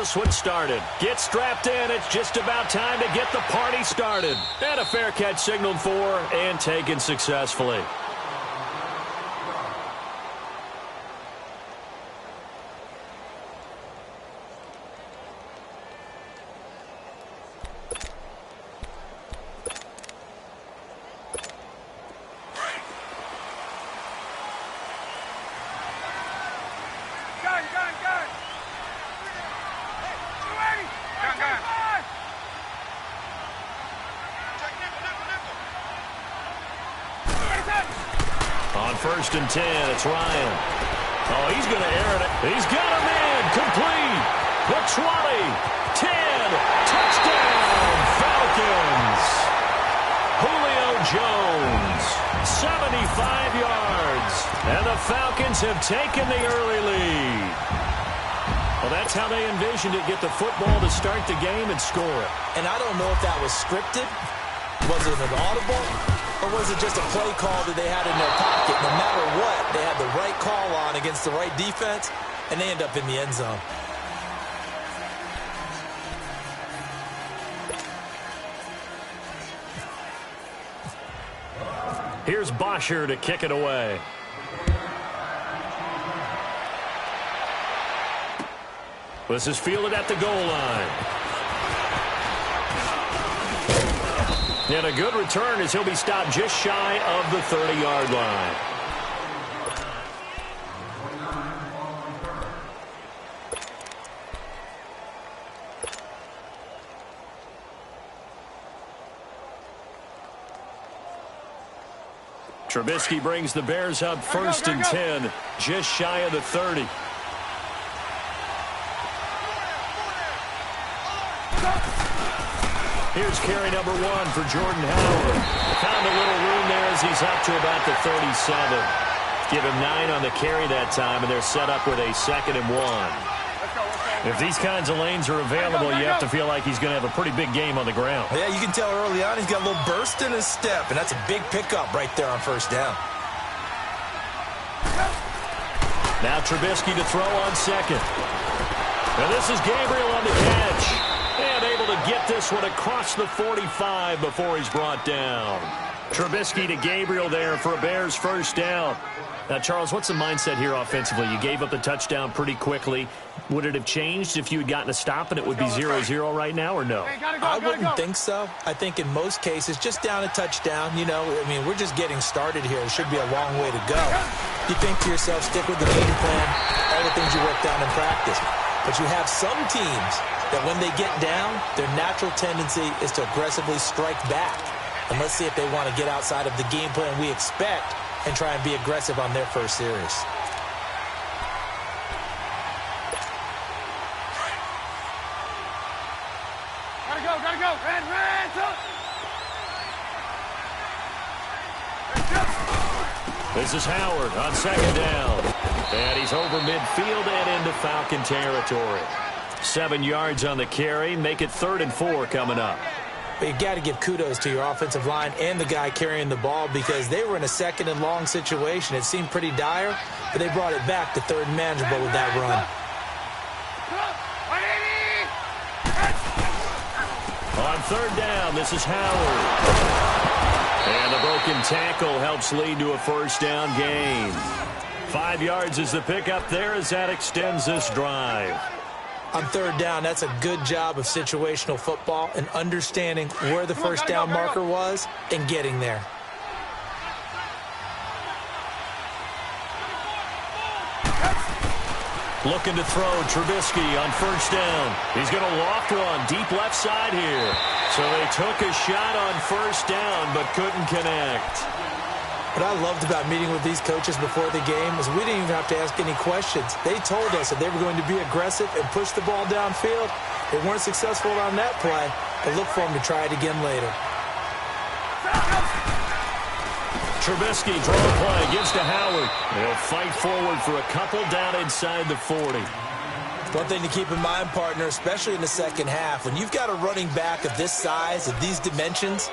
this one started. Get strapped in. It's just about time to get the party started. And a fair catch signaled for and taken successfully. On 1st and 10, it's Ryan. Oh, he's going to air it. He's got a man. Complete. The 20, 10, touchdown, Falcons. Julio Jones, 75 yards. And the Falcons have taken the early lead. Well, that's how they envisioned it. Get the football to start the game and score it. And I don't know if that was scripted. Was it an audible? Or was it just a play call that they had in their pocket? No matter what, they had the right call on against the right defense, and they end up in the end zone. Here's Bosher to kick it away. This is fielded at the goal line. And a good return as he'll be stopped just shy of the 30-yard line. Trubisky brings the Bears up 1st and 10, just shy of the 30. Here's carry number 1 for Jordan Howard. Found a little room there as he's up to about the 37. Give him 9 on the carry that time, and they're set up with a 2nd and 1. If these kinds of lanes are available, you have to feel like he's going to have a pretty big game on the ground. Yeah, you can tell early on he's got a little burst in his step, and that's a big pickup right there on 1st down. Now Trubisky to throw on 2nd. And this is Gabriel on the catch. And able to get this one across the 45 before he's brought down. Trubisky to Gabriel there for a Bears 1st down. Now, Charles, what's the mindset here offensively? You gave up the touchdown pretty quickly. Would it have changed if you had gotten a stop and it would be 0-0 right now, or no? I wouldn't think so. I think in most cases, just down a touchdown, you know, I mean, we're just getting started here. It should be a long way to go. You think to yourself, stick with the game plan, all the things you worked on in practice. But you have some teams that when they get down, their natural tendency is to aggressively strike back. And let's see if they want to get outside of the game plan we expect and try and be aggressive on their first series. Gotta go. Red, This is Howard on 2nd down. And he's over midfield and into Falcon territory. 7 yards on the carry. Make it 3rd and 4 coming up. But you got to give kudos to your offensive line and the guy carrying the ball because they were in a 2nd and long situation. It seemed pretty dire, but they brought it back to 3rd and manageable with that run. On 3rd down, this is Howard. And the broken tackle helps lead to a 1st down gain. 5 yards is the pickup there as that extends this drive. On 3rd down, that's a good job of situational football and understanding where the 1st down marker was and getting there. Looking to throw, Trubisky on 1st down. He's going to loft one deep left side here. So they took a shot on 1st down but couldn't connect. What I loved about meeting with these coaches before the game is we didn't even have to ask any questions. They told us that they were going to be aggressive and push the ball downfield. They weren't successful on that play, but look for them to try it again later. Trubisky, draw play, gives to Howard. They'll fight forward for a couple down inside the 40. One thing to keep in mind, partner, especially in the second half, when you've got a running back of this size, of these dimensions,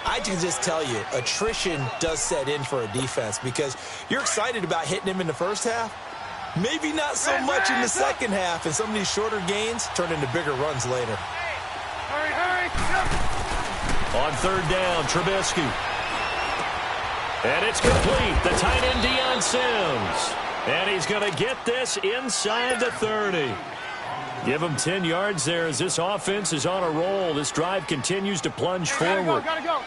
I can just tell you, attrition does set in for a defense because you're excited about hitting him in the first half, Maybe not so much in the second half, and some of these shorter gains turn into bigger runs later. Hurry. On third down, Trubisky. And it's complete. The tight end, Deion Sims. And he's going to get this inside the 30. Give him 10 yards there as this offense is on a roll. This drive continues to plunge forward. Gotta go.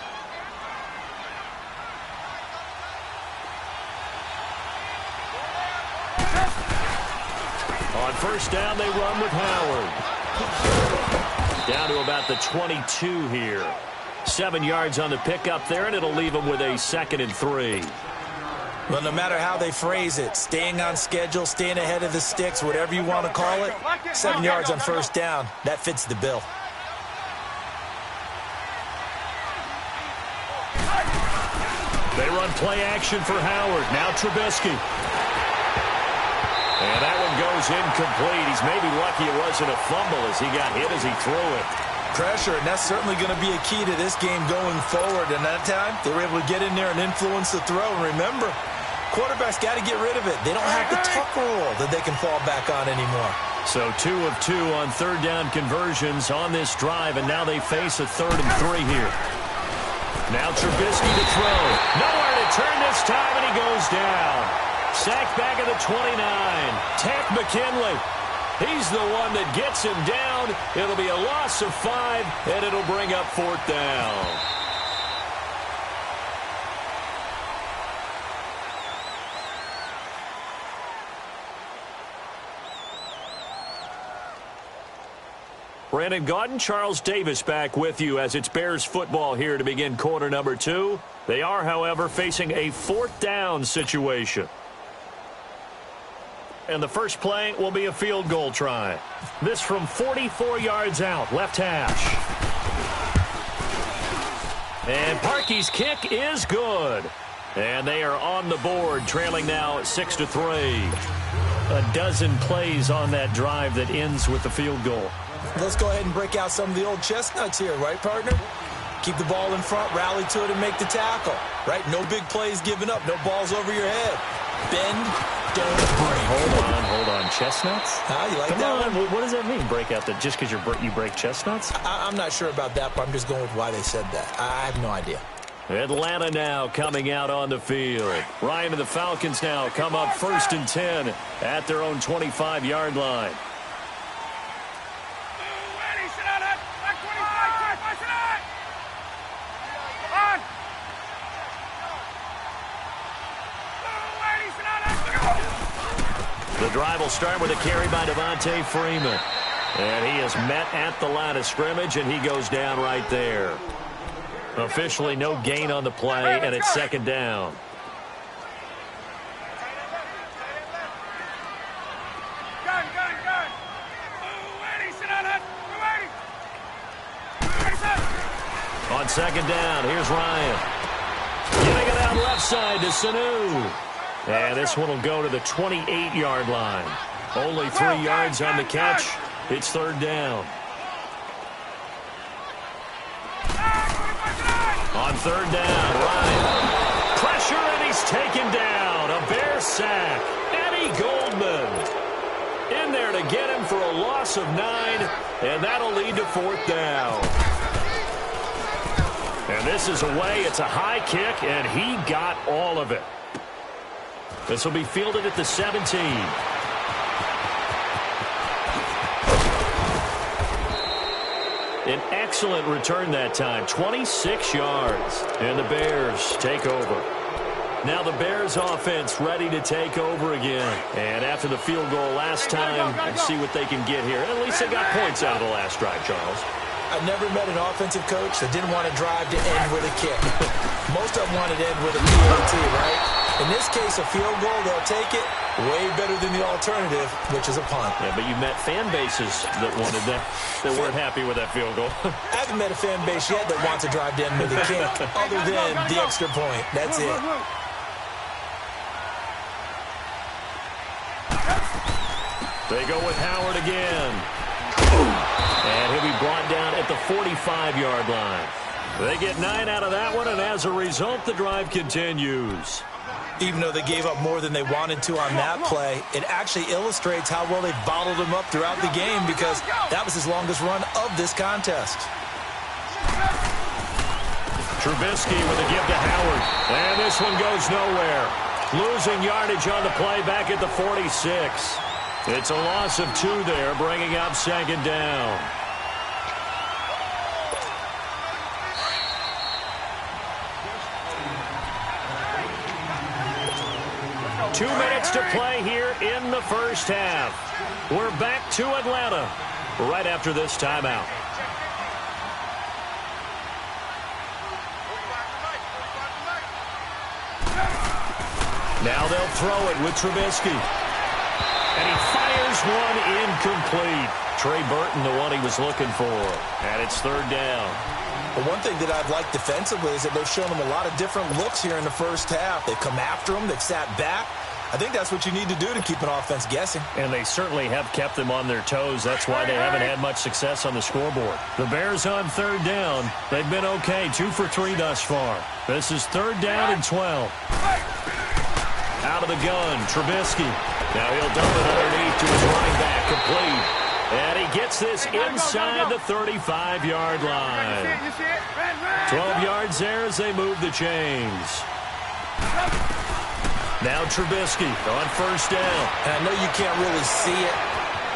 On first down, they run with Howard. Down to about the 22 here. 7 yards on the pickup there, and it'll leave them with a 2nd and 3. Well, no matter how they phrase it, staying on schedule, staying ahead of the sticks, whatever you want to call it, 7 yards on first down, that fits the bill. They run play action for Howard. Now Trubisky. And that one goes incomplete. He's maybe lucky it wasn't a fumble as he got hit as he threw it. Pressure, and that's certainly going to be a key to this game going forward. And that time, they were able to get in there and influence the throw. And remember, quarterbacks got to get rid of it. They don't have the tuck rule that they can fall back on anymore. So 2 of 2 on third down conversions on this drive, and now they face a 3rd and 3 here. Now Trubisky to throw. Nowhere to turn this time, and he goes down. Sacked back at the 29. Tank McKinley. He's the one that gets him down. It'll be a loss of 5, and it'll bring up 4th down. Brandon Gaudin, Charles Davis back with you as it's Bears football here to begin quarter number 2. They are, however, facing a 4th down situation. And the first play will be a field goal try. This from 44 yards out, left hash. And Parkey's kick is good. And they are on the board, trailing now 6-3. A dozen plays on that drive that ends with the field goal. Let's go ahead and break out some of the old chestnuts here, right, partner? Keep the ball in front, rally to it, and make the tackle, right? No big plays given up, no balls over your head. Bend, don't break. Hold on. Chestnuts? You like Come that on. one? What does that mean, break out just because you break chestnuts? I'm not sure about that, but I'm just going with why they said that. I have no idea. Atlanta now coming out on the field. Ryan and the Falcons now come up 1st and 10 at their own 25-yard line. The drive will start with a carry by Devontae Freeman. And he is met at the line of scrimmage, and he goes down right there. Officially no gain on the play, and it's 2nd down. On 2nd down, here's Ryan. Giving it out left side to Sanu. And this one will go to the 28-yard line. Only 3 yards on the catch. It's 3rd down. On 3rd down, Ryan. Pressure, and he's taken down. A Bear sack. Eddie Goldman in there to get him for a loss of 9, and that'll lead to 4th down. And this is away. It's a high kick, and he got all of it. This will be fielded at the 17. An excellent return that time, 26 yards, and the Bears take over. Now the Bears offense ready to take over again. And after the field goal last time, let's see what they can get here. At least they got points out of the last drive, Charles. I've never met an offensive coach that didn't want to drive to end with a kick. Most of them wanted to end with a PAT, right? In this case, a field goal, they'll take it. Way better than the alternative, which is a punt. Yeah, but you met fan bases that wanted that, that weren't happy with that field goal. I haven't met a fan base yet that wants to drive to end with a kick, other than the extra point. That's it. They go with Howard again. And he'll be brought down at the 45-yard line. They get 9 out of that one, and as a result, the drive continues. Even though they gave up more than they wanted to on that play, it actually illustrates how well they bottled him up throughout the game because that was his longest run of this contest. Trubisky with a give to Howard. And this one goes nowhere. Losing yardage on the play back at the 46. It's a loss of 2 there, bringing up second down. Two minutes to play here in the first half. We're back to Atlanta right after this timeout. Now they'll throw it with Trubisky. And he fires one incomplete. Trey Burton, the one he was looking for. And it's third down. But one thing that I've liked defensively is that they've shown him a lot of different looks here in the first half. They've come after him. They've sat back. I think that's what you need to do to keep an offense guessing. And they certainly have kept them on their toes. That's why they haven't had much success on the scoreboard. The Bears on third down. They've been okay, 2 for 3 thus far. This is third down and 12. Out of the gun, Trubisky. Now he'll dump it underneath to his running back, complete. And he gets this inside the 35-yard line. 12 yards there as they move the chains. Now Trubisky on first down. And I know you can't really see it,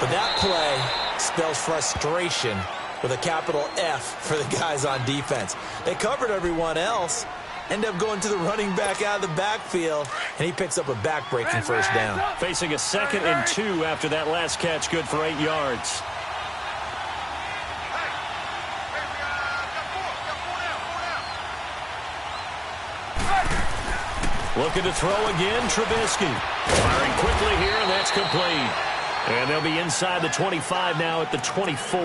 but that play spells frustration with a capital F for the guys on defense. They covered everyone else, end up going to the running back out of the backfield, and he picks up a back-breaking first down. Facing a 2nd and 2 after that last catch, good for 8 yards. Looking to throw again, Trubisky. Firing quickly here, and that's complete. And they'll be inside the 25 now at the 24.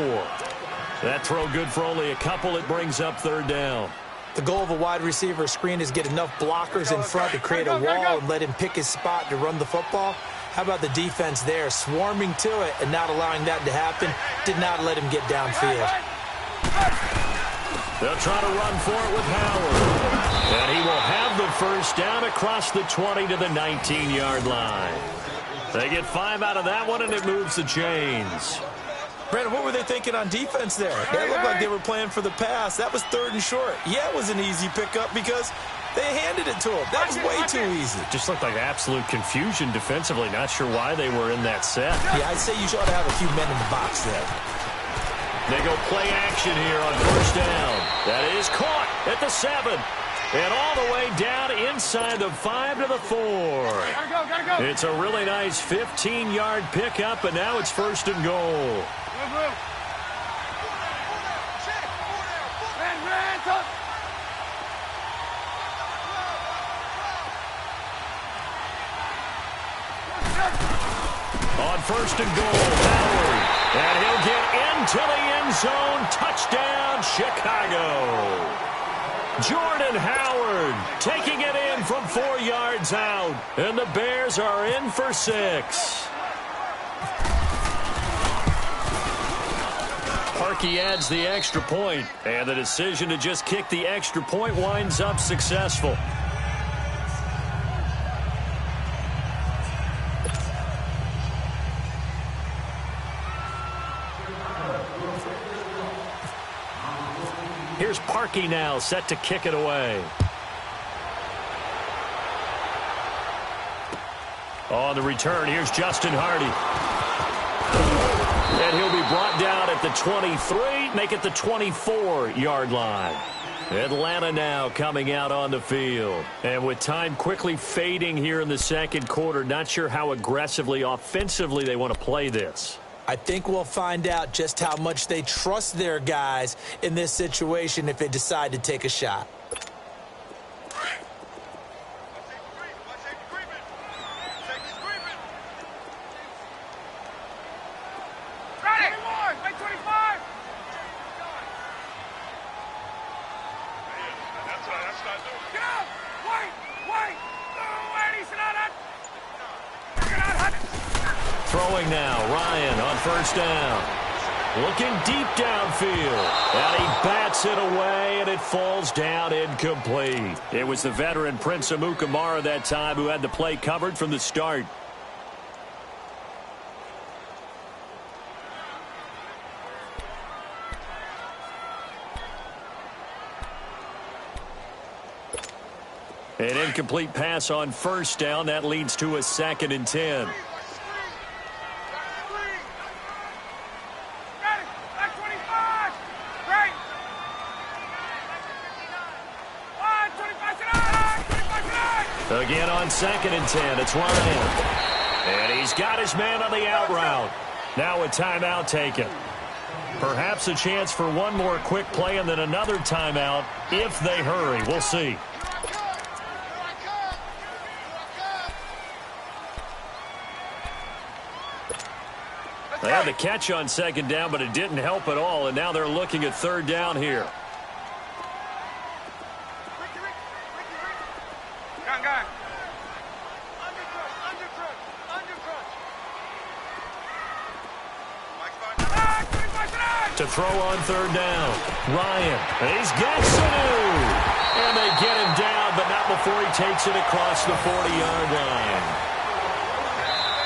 That throw good for only a couple. It brings up third down. The goal of a wide receiver screen is get enough blockers in front to create a wall and let him pick his spot to run the football. How about the defense there, swarming to it and not allowing that to happen? Did not let him get downfield. They'll try to run for it with Howard. And he will have the first down across the 20 to the 19-yard line. They get 5 out of that one, and it moves the chains. Brandon, what were they thinking on defense there? They looked like they were playing for the pass. That was 3rd and short. Yeah, it was an easy pickup because they handed it to him. That was way too easy. Just looked like absolute confusion defensively. Not sure why they were in that set. Yeah, I'd say you ought to have a few men in the box there. They go play action here on first down. That is caught at the 7. And all the way down inside the 5 to the 4. Gotta go. It's a really nice 15-yard pickup, and now it's 1st and goal. On 1st and goal, Howard. And he'll get into the end zone. Touchdown, Chicago. Jordan Howard taking it in from 4 yards out. And the Bears are in for 6. Parkey adds the extra point, and the decision to just kick the extra point winds up successful. Here's Parkey now, set to kick it away. On the return, here's Justin Hardy. And he'll be brought down at the 23, make it the 24-yard line. Atlanta now coming out on the field. And with time quickly fading here in the second quarter, not sure how aggressively, offensively they want to play this. I think we'll find out just how much they trust their guys in this situation if they decide to take a shot. Throwing now, Ryan on first down. Looking deep downfield. And he bats it away, and it falls down incomplete. It was the veteran Prince Amukamara that time who had the play covered from the start. An incomplete pass on first down. That leads to a 2nd and 10. Again on 2nd and 10, it's Ryan. And he's got his man on the out route. Now a timeout taken. Perhaps a chance for one more quick play and then another timeout if they hurry. We'll see. They had the catch on 2nd down, but it didn't help at all, and now they're looking at 3rd down here. To throw on 3rd down. Ryan. He's got Sanu. And they get him down, but not before he takes it across the 40-yard line.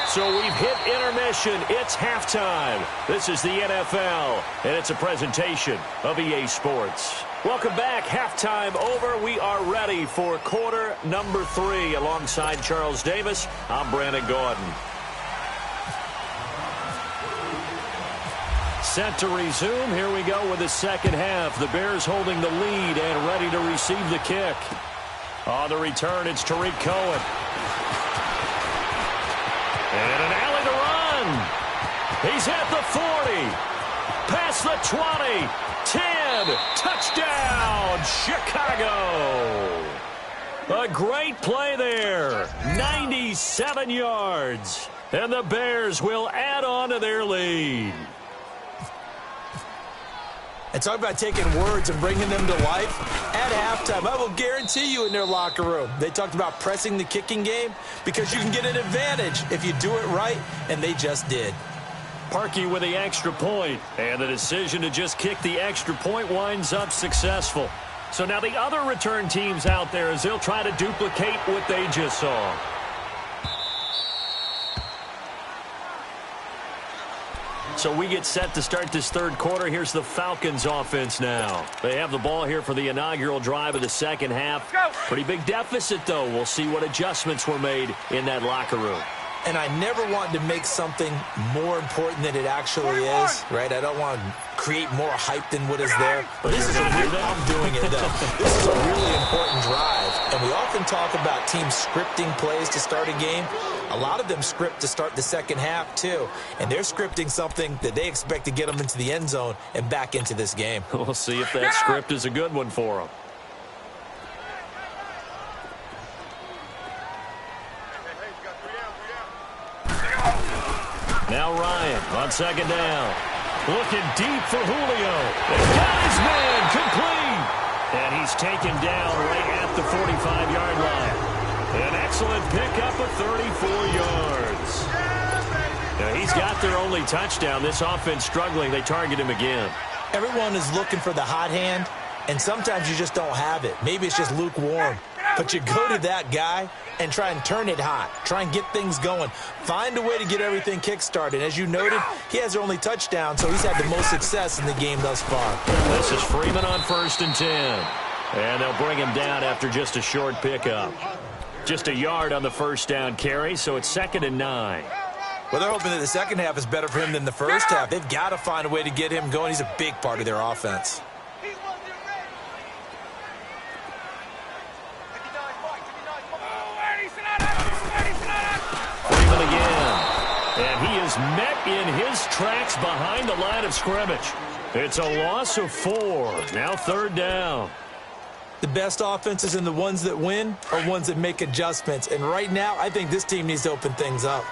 So we've hit intermission. It's halftime. This is the NFL, and it's a presentation of EA Sports. Welcome back. Halftime over. We are ready for quarter number 3. Alongside Charles Davis, I'm Brandon Gordon. Set to resume. Here we go with the second half. The Bears holding the lead and ready to receive the kick. On the return, it's Tariq Cohen. And an alley to run. He's at the 40. Past the 20. 10. Touchdown, Chicago. A great play there. 97 yards. And the Bears will add on to their lead. And talk about taking words and bringing them to life. At halftime, I will guarantee you in their locker room, they talked about pressing the kicking game because you can get an advantage if you do it right, and they just did. Parkey with the extra point, and the decision to just kick the extra point winds up successful. So now the other return teams out there as they'll try to duplicate what they just saw. So we get set to start this third quarter. Here's the Falcons offense now. They have the ball here for the inaugural drive of the second half. Pretty big deficit, though. We'll see what adjustments were made in that locker room. And I never want to make something more important than it actually is, right? I don't want to create more hype than what is there. But this is I'm doing it, though. This is a really important drive. And we often talk about teams scripting plays to start a game. A lot of them script to start the second half, too. And they're scripting something that they expect to get them into the end zone and back into this game. We'll see if that script is a good one for them. Now Ryan on second down. Looking deep for Julio. They've got his man complete. And he's taken down right at the 45-yard line. An excellent pickup of 34 yards. Now he's got their only touchdown. This offense struggling. They target him again. Everyone is looking for the hot hand, and sometimes you just don't have it. Maybe it's just lukewarm. But you go to that guy and try and turn it hot. Try and get things going. Find a way to get everything kick-started. As you noted, he has their only touchdown, so he's had the most success in the game thus far. This is Freeman on 1st and 10. And they'll bring him down after just a short pickup. Just a yard on the first down carry, so it's 2nd and 9. Well, they're hoping that the second half is better for him than the first half. They've got to find a way to get him going. He's a big part of their offense. Freeman again. And he is met in his tracks behind the line of scrimmage. It's a loss of 4. Now 3rd down. The best offenses and the ones that win are ones that make adjustments. And right now, I think this team needs to open things up.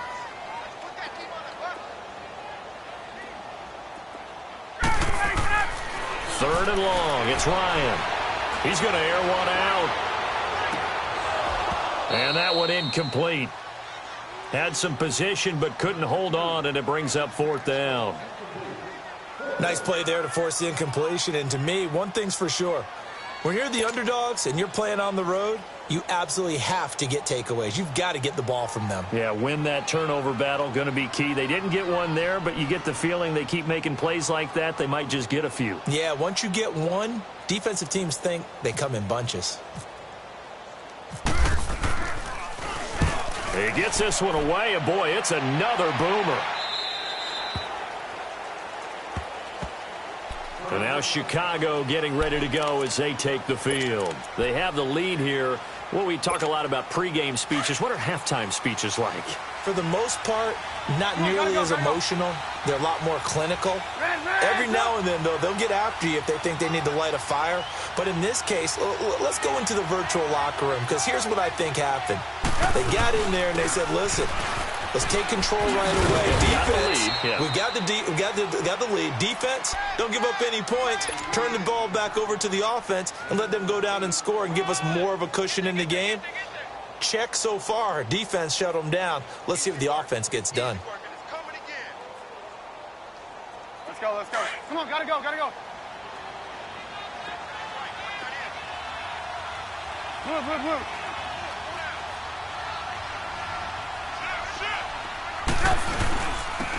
Third and long. It's Ryan. He's going to air one out. And that one incomplete. Had some position but couldn't hold on, and it brings up 4th down. Nice play there to force the incompletion. And to me, one thing's for sure. When you're the underdogs and you're playing on the road, you absolutely have to get takeaways. You've got to get the ball from them. Yeah, win that turnover battle, going to be key. They didn't get one there, but you get the feeling they keep making plays like that, they might just get a few. Yeah, once you get one, defensive teams think they come in bunches. He gets this one away, and boy, it's another boomer. And now Chicago getting ready to go as they take the field. They have the lead here. Well, we talk a lot about pregame speeches. What are halftime speeches like? For the most part, not nearly as emotional. They're a lot more clinical. Every now and then, though, they'll get after you if they think they need to light a fire. But in this case, let's go into the virtual locker room, because here's what I think happened. They got in there and they said, listen, let's take control right away. Defense, we got the lead. Defense, don't give up any points. Turn the ball back over to the offense and let them go down and score and give us more of a cushion in the game. Check so far. Defense shut them down. Let's see if the offense gets done. Let's go, let's go. Come on, gotta go, gotta go. Move, move, move.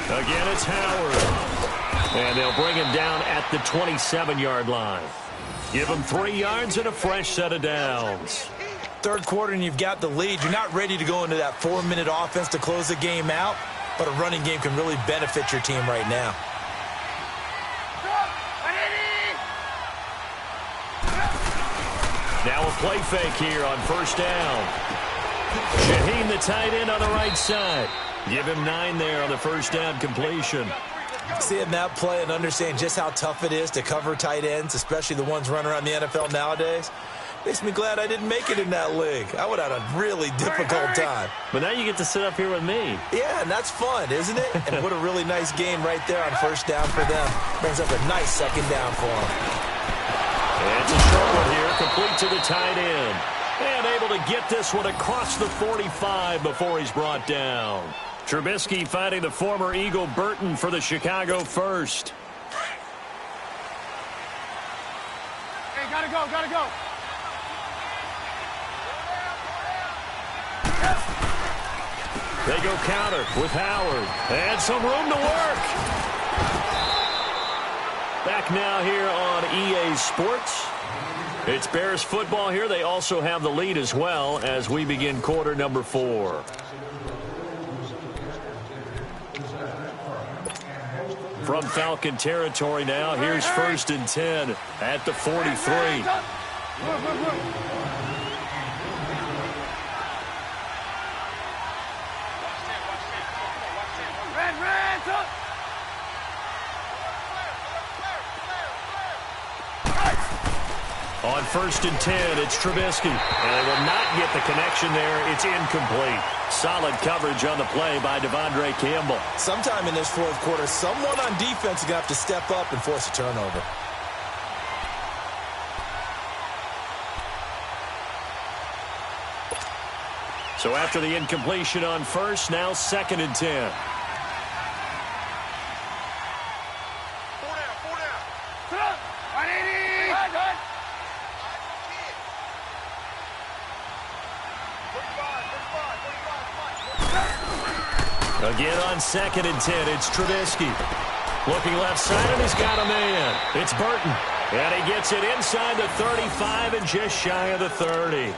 Again, it's Howard. And they'll bring him down at the 27-yard line. Give him 3 yards and a fresh set of downs. Third quarter and you've got the lead. You're not ready to go into that 4-minute offense to close the game out, but a running game can really benefit your team right now. Now a play fake here on first down. Shaheen, the tight end, on the right side. Give him 9 there on the first down completion. Seeing that play and understanding just how tough it is to cover tight ends, especially the ones running around the NFL nowadays, makes me glad I didn't make it in that league. I would have had a really difficult time. But now you get to sit up here with me. Yeah, and that's fun, isn't it? And what a really nice game right there on first down for them. Brings up a nice second down for them. And it's a short one here, complete to the tight end. And able to get this one across the 45 before he's brought down. Trubisky finding the former Eagle Burton for the Chicago first. Hey, gotta go, gotta go. They go counter with Howard. And some room to work. Back now here on EA Sports. It's Bears football here. They also have the lead as well as we begin quarter number 4. From Falcon territory now, here's 1st and 10 at the 43. On 1st and 10, it's Trubisky. And they will not get the connection there. It's incomplete. Solid coverage on the play by Devondre Campbell. Sometime in this fourth quarter, someone on defense is going to have to step up and force a turnover. So after the incompletion on first, now 2nd and 10. Again on 2nd and 10, it's Trubisky. Looking left side, and he's got a man. It's Burton. And he gets it inside the 35 and just shy of the 30.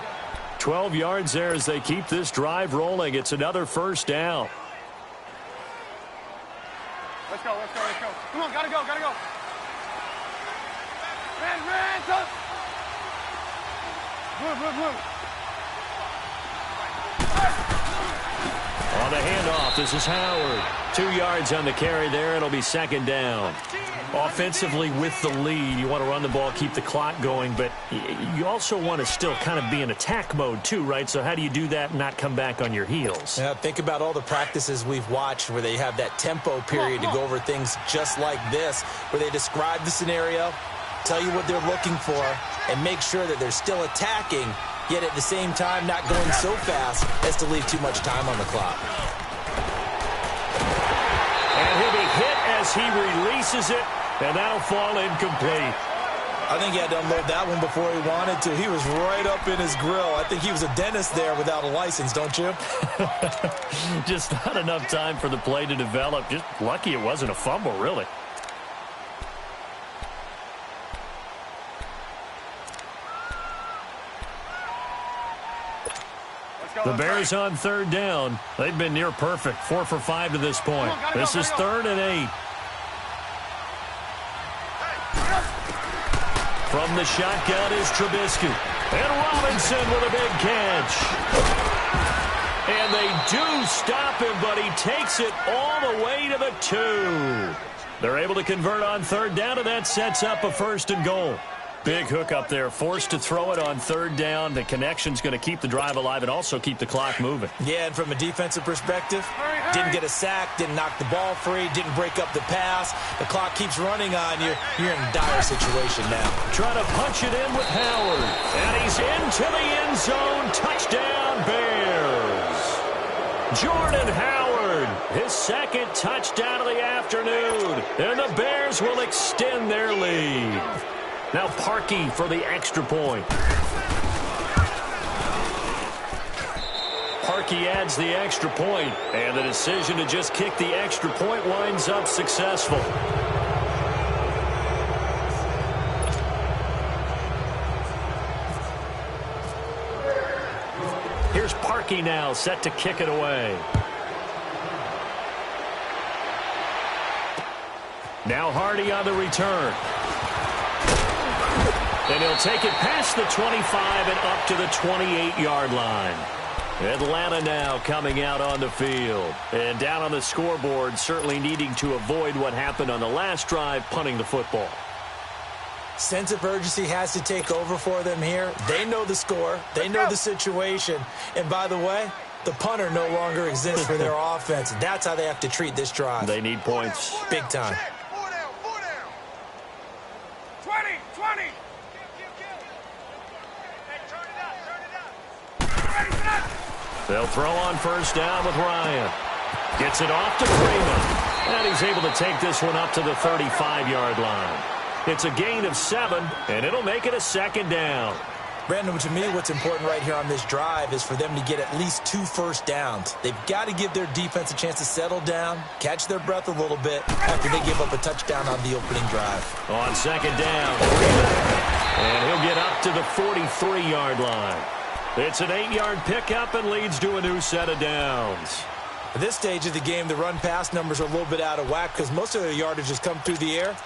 12 yards there as they keep this drive rolling. It's another first down. Let's go, let's go, let's go. Come on, gotta go, gotta go. Ran, up. Move. On the handoff, this is Howard. 2 yards on the carry there. It'll be 2nd down. Offensively with the lead, you want to run the ball, keep the clock going, but you also want to still kind of be in attack mode too, right? So how do you do that and not come back on your heels? Yeah, think about all the practices we've watched where they have that tempo period to go over things just like this, where they describe the scenario, tell you what they're looking for, and make sure that they're still attacking, yet at the same time not going so fast as to leave too much time on the clock. And he'll be hit as he releases it. And that'll fall incomplete. I think he had to unload that one before he wanted to. He was right up in his grill. I think he was a dentist there without a license, don't you? Just not enough time for the play to develop. Just lucky it wasn't a fumble, really. The Bears on third down. They've been near perfect. 4 for 5 to this point. This is 3rd and 8. From the shotgun is Trubisky. And Robinson with a big catch. And they do stop him, but he takes it all the way to the 2. They're able to convert on third down, and that sets up a 1st and goal. Big hook up there, forced to throw it on third down. The connection's going to keep the drive alive and also keep the clock moving. Yeah, and from a defensive perspective, didn't get a sack, didn't knock the ball free, didn't break up the pass. The clock keeps running on you. You're in a dire situation now. Trying to punch it in with Howard. And he's into the end zone. Touchdown, Bears. Jordan Howard, his 2nd touchdown of the afternoon. And the Bears will extend their lead. Now Parkey for the extra point. Parkey adds the extra point, and the decision to just kick the extra point winds up successful. Here's Parkey now, set to kick it away. Now Hardy on the return. And he'll take it past the 25 and up to the 28-yard line. Atlanta now coming out on the field. And down on the scoreboard, certainly needing to avoid what happened on the last drive, punting the football. Sense of urgency has to take over for them here. They know the score. They know the situation. And by the way, the punter no longer exists for their offense. That's how they have to treat this drive. They need points. Big time. 20. They'll throw on first down with Ryan. Gets it off to Freeman. And he's able to take this one up to the 35-yard line. It's a gain of 7, and it'll make it a 2nd down. Brandon, to me, what's important right here on this drive is for them to get at least 2 first downs. They've got to give their defense a chance to settle down, catch their breath a little bit after they give up a touchdown on the opening drive. On 2nd down, Freeman. And he'll get up to the 43-yard line. It's an 8-yard pickup and leads to a new set of downs. At this stage of the game, the run-pass numbers are a little bit out of whack because most of their yardage has come through the air.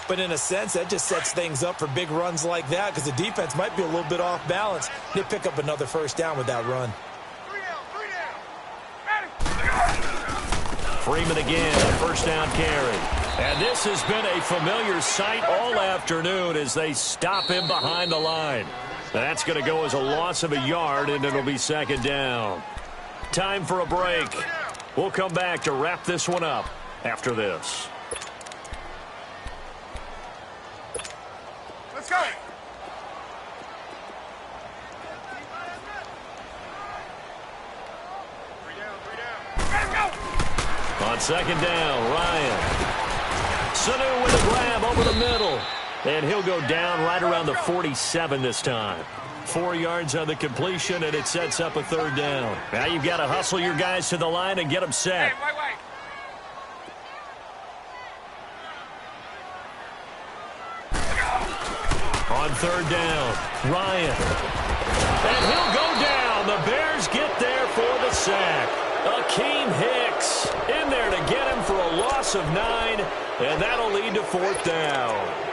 But in a sense, that just sets things up for big runs like that because the defense might be a little bit off balance. They pick up another first down with that run. 3 down. Freeman again, a first down carry. And this has been a familiar sight all afternoon as they stop him behind the line. That's going to go as a loss of a yard, and it'll be 2nd down. Time for a break. We'll come back to wrap this one up after this. Let's go. Let's go. On 2nd down, Ryan. Sanu with a grab over the middle. And he'll go down right around the 47 this time. 4 yards on the completion, and it sets up a 3rd down. Now you've got to hustle your guys to the line and get them set. Hey, wait. On 3rd down, Ryan. And he'll go down. The Bears get there for the sack. Akeem Hicks in there to get him for a loss of 9, and that'll lead to 4th down.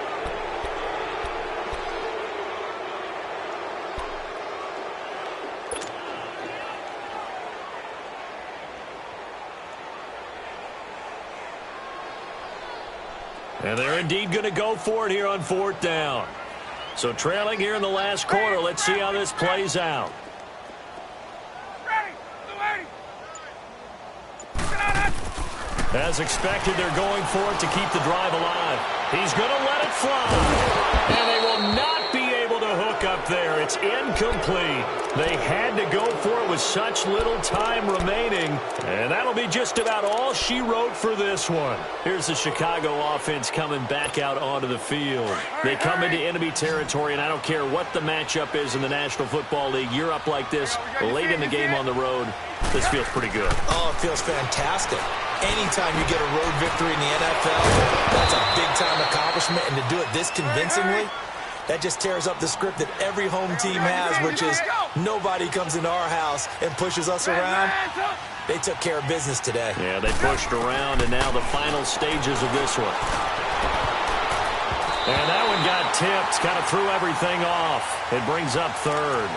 And they're indeed going to go for it here on 4th down. So trailing here in the last quarter, let's see how this plays out. As expected, they're going for it to keep the drive alive. He's going to let it fly. And they will not be able to hook up there. It's incomplete. They had to go for it with such little time remaining, and that'll be just about all she wrote for this one. Here's the Chicago offense coming back out onto the field. They come into enemy territory, and I don't care what the matchup is in the National Football League. You're up like this late in the game on the road. This feels pretty good. Oh, it feels fantastic. Anytime you get a road victory in the NFL, that's a big-time accomplishment, and to do it this convincingly, that just tears up the script that every home team has, which is nobody comes into our house and pushes us around. They took care of business today. Yeah, they pushed around, and now the final stages of this one. And that one got tipped, kind of threw everything off. It brings up third.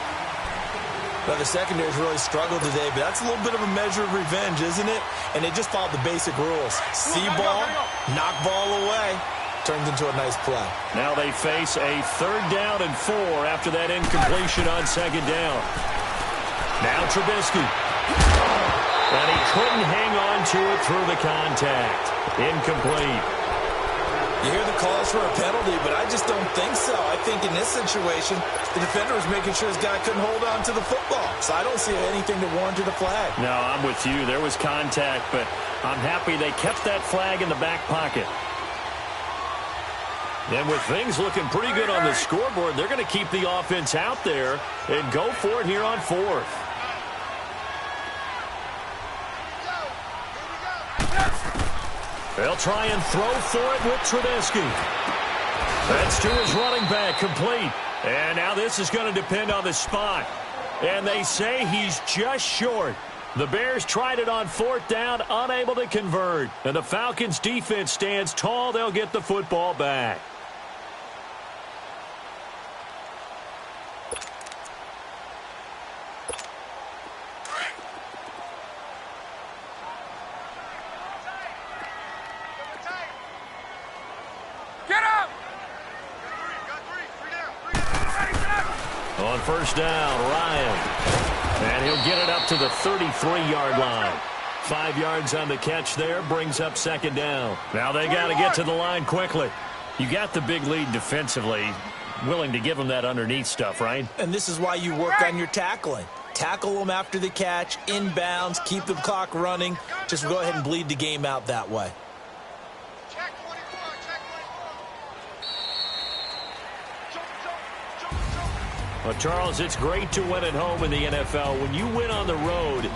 Well, the secondary's really struggled today, but that's a little bit of a measure of revenge, isn't it? And they just followed the basic rules. See ball, knock ball away. Turns into a nice play. Now they face a 3rd down and 4 after that incompletion on 2nd down. Now Trubisky. And he couldn't hang on to it through the contact. Incomplete. You hear the calls for a penalty, but I just don't think so. I think in this situation, the defender was making sure his guy couldn't hold on to the football. So I don't see anything to warrant a flag. No, I'm with you. There was contact, but I'm happy they kept that flag in the back pocket. And with things looking pretty good on the scoreboard, they're going to keep the offense out there and go for it here on 4th. They'll try and throw for it with Trubisky. That's to his running back, complete. And now this is going to depend on the spot. And they say he's just short. The Bears tried it on 4th down, unable to convert. And the Falcons' defense stands tall. They'll get the football back. On 1st down, Ryan. And he'll get it up to the 33-yard line. 5 yards on the catch there, brings up 2nd down. Now they got to get to the line quickly. You got the big lead defensively. Willing to give them that underneath stuff, right? And this is why you work on your tackling. Tackle them after the catch, inbounds, keep the clock running. Just go ahead and bleed the game out that way. Well, Charles, it's great to win at home in the NFL. When you win on the road,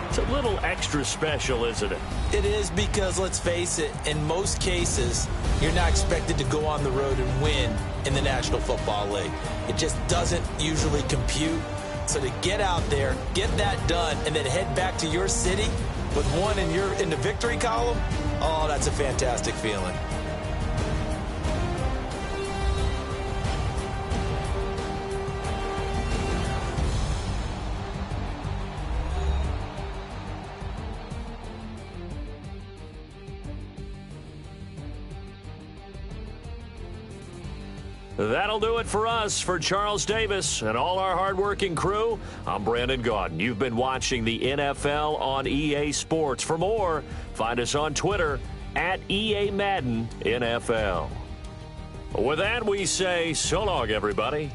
it's a little extra special, isn't it? It is because, let's face it, in most cases, you're not expected to go on the road and win in the National Football League. It just doesn't usually compute. So to get out there, get that done, and then head back to your city with one in the victory column, oh, that's a fantastic feeling. That'll do it for us. For Charles Davis and all our hardworking crew, I'm Brandon Gaudin. You've been watching the NFL on EA Sports. For more, find us on Twitter at EA Madden NFL. With that, we say so long, everybody.